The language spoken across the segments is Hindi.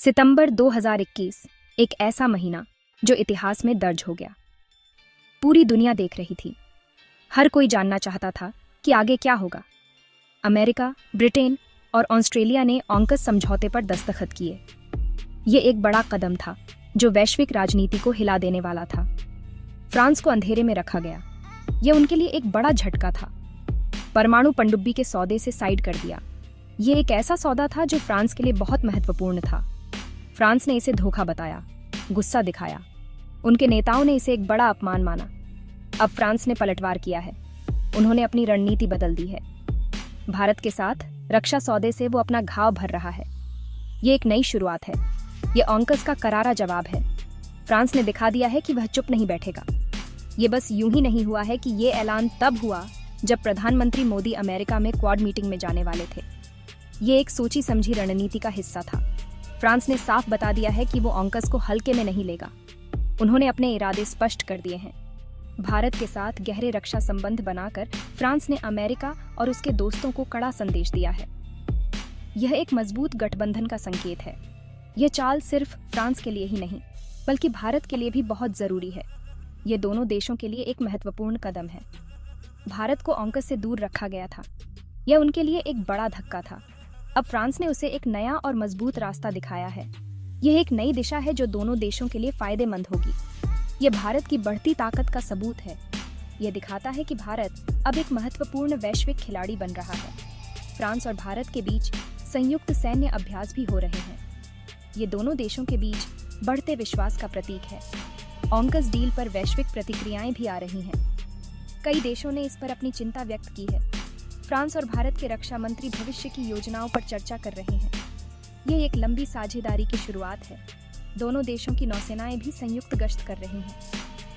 सितंबर 2021 एक ऐसा महीना जो इतिहास में दर्ज हो गया। पूरी दुनिया देख रही थी। हर कोई जानना चाहता था कि आगे क्या होगा। अमेरिका, ब्रिटेन और ऑस्ट्रेलिया ने ऑंकस समझौते पर दस्तखत किए। ये एक बड़ा कदम था जो वैश्विक राजनीति को हिला देने वाला था। फ्रांस को अंधेरे में रखा गया। यह उनके लिए एक बड़ा झटका था। परमाणु पनडुब्बी के सौदे से साइड कर दिया। ये एक ऐसा सौदा था जो फ्रांस के लिए बहुत महत्वपूर्ण था। फ्रांस ने इसे धोखा बताया, गुस्सा दिखाया। उनके नेताओं ने इसे एक बड़ा अपमान माना। अब फ्रांस ने पलटवार किया है। उन्होंने अपनी रणनीति बदल दी है। भारत के साथ रक्षा सौदे से वो अपना घाव भर रहा है। ये एक नई शुरुआत है। ये ऑंकस का करारा जवाब है। फ्रांस ने दिखा दिया है कि वह चुप नहीं बैठेगा। ये बस यूं ही नहीं हुआ है कि ये ऐलान तब हुआ जब प्रधानमंत्री मोदी अमेरिका में क्वाड मीटिंग में जाने वाले थे। ये एक सोची समझी रणनीति का हिस्सा था। फ्रांस ने साफ बता दिया है कि वो ऑंकस को हल्के में नहीं लेगा। उन्होंने अपने इरादे स्पष्ट कर दिए हैं। भारत के साथ गहरे रक्षा संबंध बनाकर फ्रांस ने अमेरिका और उसके दोस्तों को कड़ा संदेश दिया है। यह एक मजबूत गठबंधन का संकेत है। यह चाल सिर्फ फ्रांस के लिए ही नहीं, बल्कि भारत के लिए भी बहुत जरूरी है। यह दोनों देशों के लिए एक महत्वपूर्ण कदम है। भारत को ऑंकस से दूर रखा गया था। यह उनके लिए एक बड़ा धक्का था। अब फ्रांस ने उसे एक नया और मजबूत रास्ता दिखाया है। यह एक नई दिशा है जो दोनों देशों के लिए फायदेमंद होगी। यह भारत की बढ़ती ताकत का सबूत है। यह दिखाता है कि भारत अब एक महत्वपूर्ण वैश्विक खिलाड़ी बन रहा है। फ्रांस और भारत के बीच संयुक्त सैन्य अभ्यास भी हो रहे हैं। ये दोनों देशों के बीच बढ़ते विश्वास का प्रतीक है। ऑंकस डील पर वैश्विक प्रतिक्रियाएं भी आ रही हैं। कई देशों ने इस पर अपनी चिंता व्यक्त की है। फ्रांस और भारत के रक्षा मंत्री भविष्य की योजनाओं पर चर्चा कर रहे हैं। ये एक लंबी साझेदारी की शुरुआत है। दोनों देशों की नौसेनाएं भी संयुक्त गश्त कर रही हैं।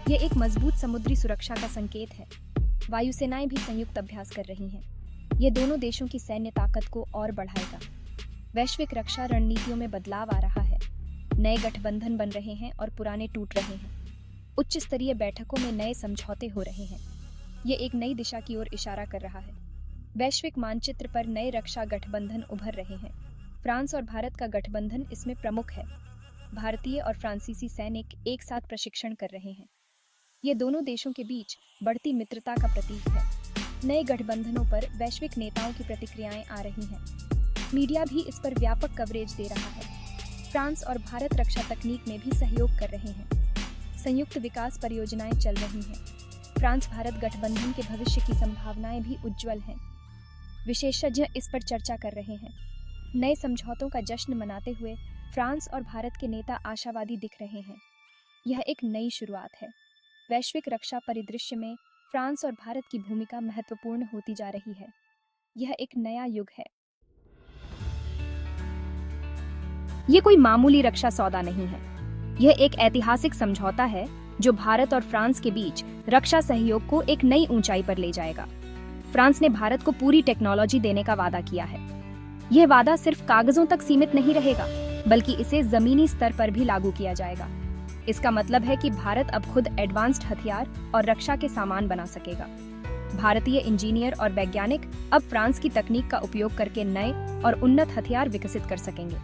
ये एक मजबूत समुद्री सुरक्षा का संकेत है। वायुसेनाएं भी संयुक्त अभ्यास कर रही हैं। ये दोनों देशों की सैन्य ताकत को और बढ़ाएगा। वैश्विक रक्षा रणनीतियों में बदलाव आ रहा है। नए गठबंधन बन रहे हैं और पुराने टूट रहे हैं। उच्च स्तरीय बैठकों में नए समझौते हो रहे हैं। ये एक नई दिशा की ओर इशारा कर रहा है। वैश्विक मानचित्र पर नए रक्षा गठबंधन उभर रहे हैं। फ्रांस और भारत का गठबंधन इसमें प्रमुख है। भारतीय और फ्रांसीसी सैनिक एक साथ प्रशिक्षण कर रहे हैं। ये दोनों देशों के बीच बढ़ती मित्रता का प्रतीक है। नए गठबंधनों पर वैश्विक नेताओं की प्रतिक्रियाएं आ रही हैं। मीडिया भी इस पर व्यापक कवरेज दे रहा है। फ्रांस और भारत रक्षा तकनीक में भी सहयोग कर रहे हैं। संयुक्त विकास परियोजनाएं चल रही हैं। फ्रांस भारत गठबंधन के भविष्य की संभावनाएं भी उज्जवल हैं। विशेषज्ञ इस पर चर्चा कर रहे हैं। नए समझौतों का जश्न मनाते हुए फ्रांस और भारत के नेता आशावादी दिख रहे हैं। यह एक नई शुरुआत है। वैश्विक रक्षा परिदृश्य में फ्रांस और भारत की भूमिका महत्वपूर्ण होती जा रही है। यह एक नया युग है। यह कोई मामूली रक्षा सौदा नहीं है। यह एक ऐतिहासिक समझौता है जो भारत और फ्रांस के बीच रक्षा सहयोग को एक नई ऊंचाई पर ले जाएगा। फ्रांस ने भारत को पूरी टेक्नोलॉजी देने का वादा किया है। यह वादा सिर्फ कागजों तक सीमित नहीं रहेगा, बल्कि इसे जमीनी स्तर पर भी लागू किया जाएगा। इसका मतलब है कि भारत अब खुद एडवांस्ड हथियार और रक्षा के सामान बना सकेगा। भारतीय इंजीनियर और वैज्ञानिक अब फ्रांस की तकनीक का उपयोग करके नए और उन्नत हथियार विकसित कर सकेंगे।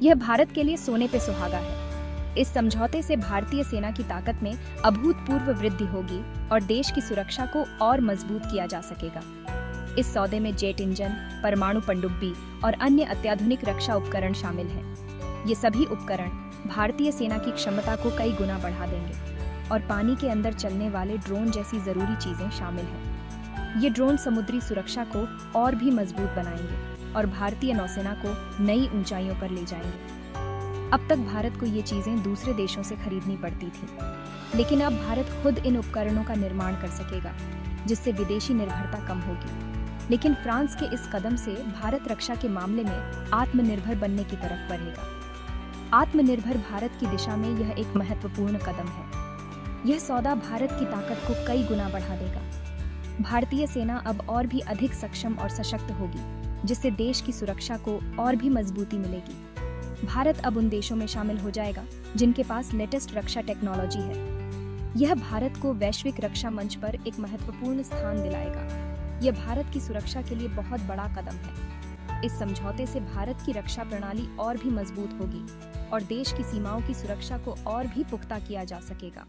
यह भारत के लिए सोने पे सुहागा है। इस समझौते से भारतीय सेना की ताकत में अभूतपूर्व वृद्धि होगी और देश की सुरक्षा को और मजबूत किया जा सकेगा। इस सौदे में जेट इंजन, परमाणु पनडुब्बी और अन्य अत्याधुनिक रक्षा उपकरण शामिल हैं। ये सभी उपकरण भारतीय सेना की क्षमता को कई गुना बढ़ा देंगे और पानी के अंदर चलने वाले ड्रोन जैसी जरूरी चीजें शामिल हैं। ये ड्रोन समुद्री सुरक्षा को और भी मजबूत बनाएंगे और भारतीय नौसेना को नई ऊंचाइयों पर ले जाएंगे। अब तक भारत को ये चीजें दूसरे देशों से खरीदनी पड़ती थी, लेकिन अब भारत खुद इन उपकरणों का निर्माण कर सकेगा, जिससे विदेशी निर्भरता कम होगी। लेकिन फ्रांस के इस कदम से भारत रक्षा के मामले में आत्मनिर्भर बनने की तरफ बढ़ेगा। आत्मनिर्भर भारत की दिशा में यह एक महत्वपूर्ण कदम है। यह सौदा भारत की ताकत को कई गुना बढ़ा देगा। भारतीय सेना अब और भी अधिक सक्षम और सशक्त होगी, जिससे देश की सुरक्षा को और भी मजबूती मिलेगी। भारत अब उन देशों में शामिल हो जाएगा जिनके पास लेटेस्ट रक्षा टेक्नोलॉजी है। यह भारत को वैश्विक रक्षा मंच पर एक महत्वपूर्ण स्थान दिलाएगा। यह भारत की सुरक्षा के लिए बहुत बड़ा कदम है। इस समझौते से भारत की रक्षा प्रणाली और भी मजबूत होगी और देश की सीमाओं की सुरक्षा को और भी पुख्ता किया जा सकेगा।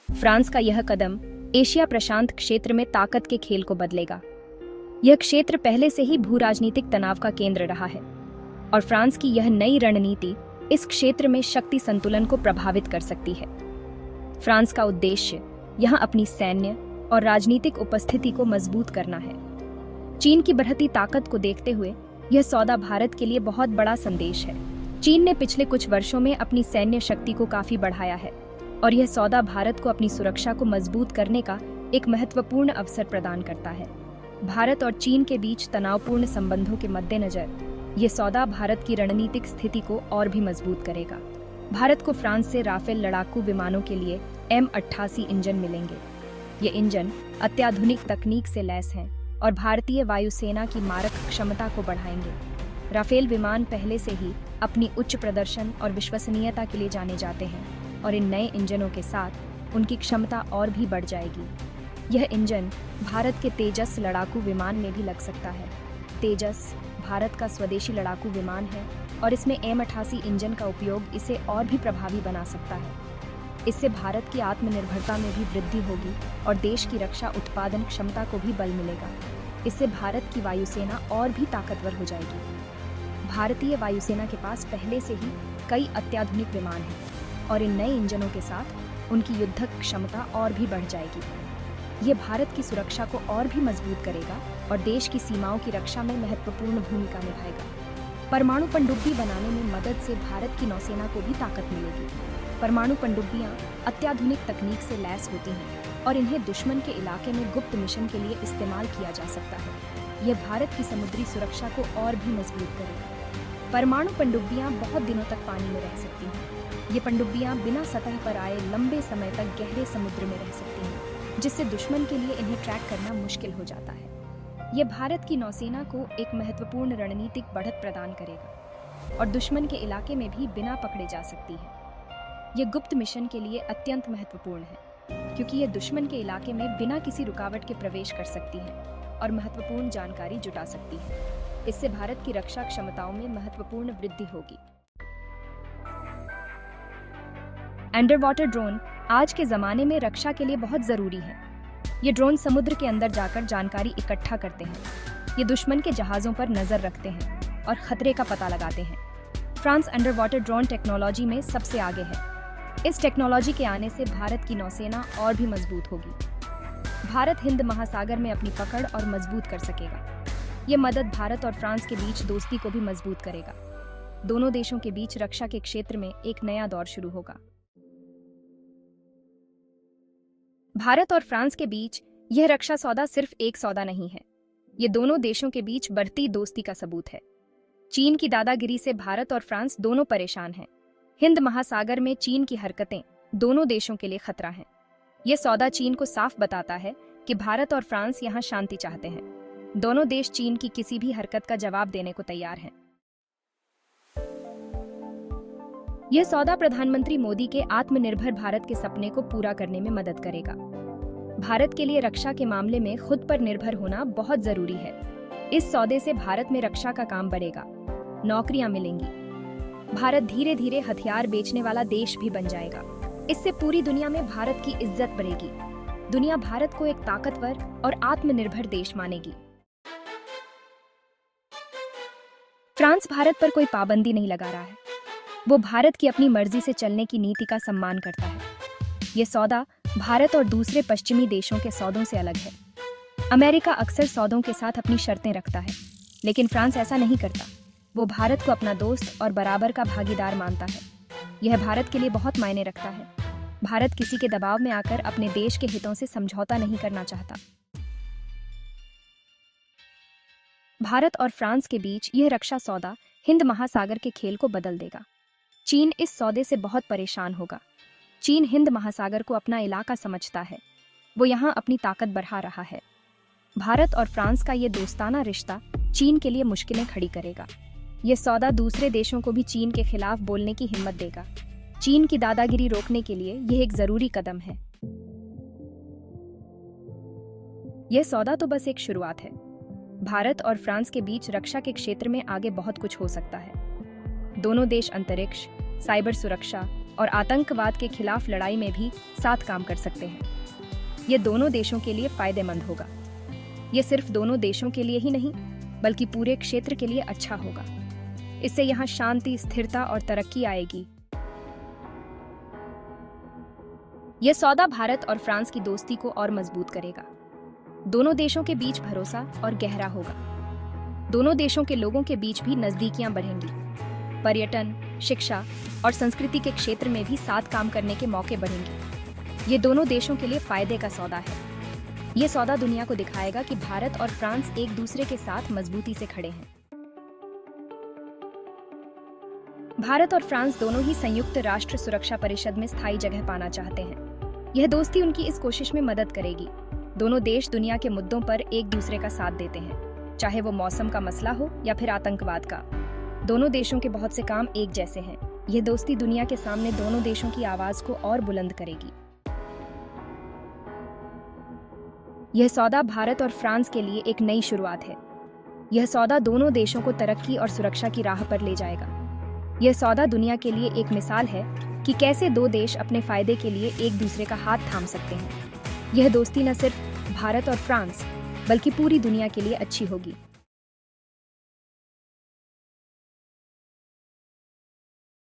फ्रांस का यह कदम एशिया प्रशांत क्षेत्र में ताकत के खेल को बदलेगा। यह क्षेत्र पहले से ही भू राजनीतिक तनाव का केंद्र रहा है और फ्रांस की यह नई रणनीति इस क्षेत्र में शक्ति संतुलन को प्रभावित कर सकती है। फ्रांस का उद्देश्य यहाँ अपनी सैन्य और राजनीतिक उपस्थिति को मजबूत करना है। चीन की बढ़ती ताकत को देखते हुए यह सौदा भारत के लिए बहुत बड़ा संदेश है। चीन ने पिछले कुछ वर्षों में अपनी सैन्य शक्ति को काफी बढ़ाया है और यह सौदा भारत को अपनी सुरक्षा को मजबूत करने का एक महत्वपूर्ण अवसर प्रदान करता है। भारत और चीन के बीच तनावपूर्ण संबंधों के मद्देनजर यह सौदा भारत की रणनीतिक स्थिति को और भी मजबूत करेगा। भारत को फ्रांस से राफेल लड़ाकू विमानों के लिए M88 इंजन मिलेंगे। ये इंजन अत्याधुनिक तकनीक से लैस हैं और भारतीय वायुसेना की मारक क्षमता को बढ़ाएंगे। राफेल विमान पहले से ही अपनी उच्च प्रदर्शन और विश्वसनीयता के लिए जाने जाते हैं और इन नए इंजनों के साथ उनकी क्षमता और भी बढ़ जाएगी। यह इंजन भारत के तेजस लड़ाकू विमान में भी लग सकता है। तेजस भारत का स्वदेशी लड़ाकू विमान है और इसमें M88 इंजन का उपयोग इसे और भी प्रभावी बना सकता है। इससे भारत की आत्मनिर्भरता में भी वृद्धि होगी और देश की रक्षा उत्पादन क्षमता को भी बल मिलेगा। इससे भारत की वायुसेना और भी ताकतवर हो जाएगी। भारतीय वायुसेना के पास पहले से ही कई अत्याधुनिक विमान हैं और इन नए इंजनों के साथ उनकी युद्धक क्षमता और भी बढ़ जाएगी। ये भारत की सुरक्षा को और भी मजबूत करेगा और देश की सीमाओं की रक्षा में महत्वपूर्ण भूमिका निभाएगा। परमाणु पनडुब्बी बनाने में मदद से भारत की नौसेना को भी ताकत मिलेगी। परमाणु पनडुब्बियां अत्याधुनिक तकनीक से लैस होती हैं और इन्हें दुश्मन के इलाके में गुप्त मिशन के लिए इस्तेमाल किया जा सकता है। यह भारत की समुद्री सुरक्षा को और भी मजबूत करेगा। परमाणु पनडुब्बियां बहुत दिनों तक पानी में रह सकती हैं। ये पनडुब्बियां बिना सतह पर आए लंबे समय तक गहरे समुद्र में रह सकती हैं, जिससे दुश्मन के लिए इन्हें ट्रैक करना मुश्किल हो जाता है। यह भारत की नौसेना को एक महत्वपूर्ण रणनीतिक बढ़त प्रदान करेगा और दुश्मन के इलाके में भी बिना पकड़े जा सकती है। यह गुप्त मिशन के लिए अत्यंत महत्वपूर्ण है क्योंकि यह दुश्मन के इलाके में बिना किसी रुकावट के प्रवेश कर सकती है और महत्वपूर्ण जानकारी जुटा सकती है। इससे भारत की रक्षा क्षमताओं में महत्वपूर्ण वृद्धि होगी। अंडर वाटर ड्रोन आज के जमाने में रक्षा के लिए बहुत जरूरी है। ये ड्रोन समुद्र के अंदर जाकर जानकारी इकट्ठा करते हैं। ये दुश्मन के जहाजों पर नजर रखते हैं और खतरे का पता लगाते हैं। France under water drone technology में सबसे आगे है। इस टेक्नोलॉजी के आने से भारत की नौसेना और भी मजबूत होगी। भारत हिंद महासागर में अपनी पकड़ और मजबूत कर सकेगा। ये मदद भारत और फ्रांस के बीच दोस्ती को भी मजबूत करेगा। दोनों देशों के बीच रक्षा के क्षेत्र में एक नया दौर शुरू होगा। भारत और फ्रांस के बीच यह रक्षा सौदा सिर्फ एक सौदा नहीं है, ये दोनों देशों के बीच बढ़ती दोस्ती का सबूत है। चीन की दादागिरी से भारत और फ्रांस दोनों परेशान हैं। हिंद महासागर में चीन की हरकतें दोनों देशों के लिए खतरा हैं। यह सौदा चीन को साफ बताता है कि भारत और फ्रांस यहाँ शांति चाहते हैं। दोनों देश चीन की किसी भी हरकत का जवाब देने को तैयार हैं। यह सौदा प्रधानमंत्री मोदी के आत्मनिर्भर भारत के सपने को पूरा करने में मदद करेगा। भारत के लिए रक्षा के मामले में खुद पर निर्भर होना बहुत जरूरी है। इस सौदे से भारत में रक्षा का काम बढ़ेगा, नौकरियां मिलेंगी। भारत धीरे धीरे हथियार बेचने वाला देश भी बन जाएगा। इससे पूरी दुनिया में भारत की इज्जत बढ़ेगी। दुनिया भारत को एक ताकतवर और आत्मनिर्भर देश मानेगी। फ्रांस भारत पर कोई पाबंदी नहीं लगा रहा है। वो भारत की अपनी मर्जी से चलने की नीति का सम्मान करता है। ये सौदा भारत और दूसरे पश्चिमी देशों के सौदों से अलग है। अमेरिका अक्सर सौदों के साथ अपनी शर्तें रखता है, लेकिन फ्रांस ऐसा नहीं करता। वो भारत को अपना दोस्त और बराबर का भागीदार मानता है। यह भारत के लिए बहुत मायने रखता है। भारत किसी के दबाव में आकर अपने देश के हितों से समझौता नहीं करना चाहता। भारत और फ्रांस के बीच यह रक्षा सौदा हिंद महासागर के खेल को बदल देगा। चीन इस सौदे से बहुत परेशान होगा। चीन हिंद महासागर को अपना इलाका समझता है। वो यहाँ अपनी ताकत बढ़ा रहा है। भारत और फ्रांस का ये दोस्ताना रिश्ता चीन के लिए मुश्किलें खड़ी करेगा। ये सौदा दूसरे देशों को भी चीन के खिलाफ बोलने की हिम्मत देगा। चीन की दादागिरी रोकने के लिए यह एक जरूरी कदम है। यह सौदा तो बस एक शुरुआत है। भारत और फ्रांस के बीच रक्षा के क्षेत्र में आगे बहुत कुछ हो सकता है। दोनों देश अंतरिक्ष, साइबर सुरक्षा और आतंकवाद के खिलाफ लड़ाई में भी साथ काम कर सकते हैं। ये दोनों देशों के लिए फायदेमंद होगा। ये सिर्फ दोनों देशों के लिए ही नहीं, बल्कि पूरे क्षेत्र के लिए अच्छा होगा। इससे यहाँ शांति, स्थिरता और तरक्की आएगी। यह सौदा भारत और फ्रांस की दोस्ती को और मजबूत करेगा। दोनों देशों के बीच भरोसा और गहरा होगा। दोनों देशों के लोगों के बीच भी नजदीकियां बढ़ेंगी। पर्यटन, शिक्षा और संस्कृति के क्षेत्र में भी साथ काम करने के मौके बढ़ेंगे। ये दोनों देशों के लिए फायदे का सौदा है। ये सौदा दुनिया को दिखाएगा कि भारत और फ्रांस एक दूसरे के साथ मजबूती से खड़े हैं। भारत और फ्रांस दोनों ही संयुक्त राष्ट्र सुरक्षा परिषद में स्थायी जगह पाना चाहते हैं। यह दोस्ती उनकी इस कोशिश में मदद करेगी। दोनों देश दुनिया के मुद्दों पर एक दूसरे का साथ देते हैं, चाहे वो मौसम का मसला हो या फिर आतंकवाद का। दोनों देशों के बहुत से काम एक जैसे हैं। यह दोस्ती दुनिया के सामने दोनों देशों की आवाज को और बुलंद करेगी। यह सौदा भारत और फ्रांस के लिए एक नई शुरुआत है। यह सौदा दोनों देशों को तरक्की और सुरक्षा की राह पर ले जाएगा। यह सौदा दुनिया के लिए एक मिसाल है कि कैसे दो देश अपने फायदे के लिए एक दूसरे का हाथ थाम सकते हैं। यह दोस्ती न सिर्फ भारत और फ्रांस, बल्कि पूरी दुनिया के लिए अच्छी होगी।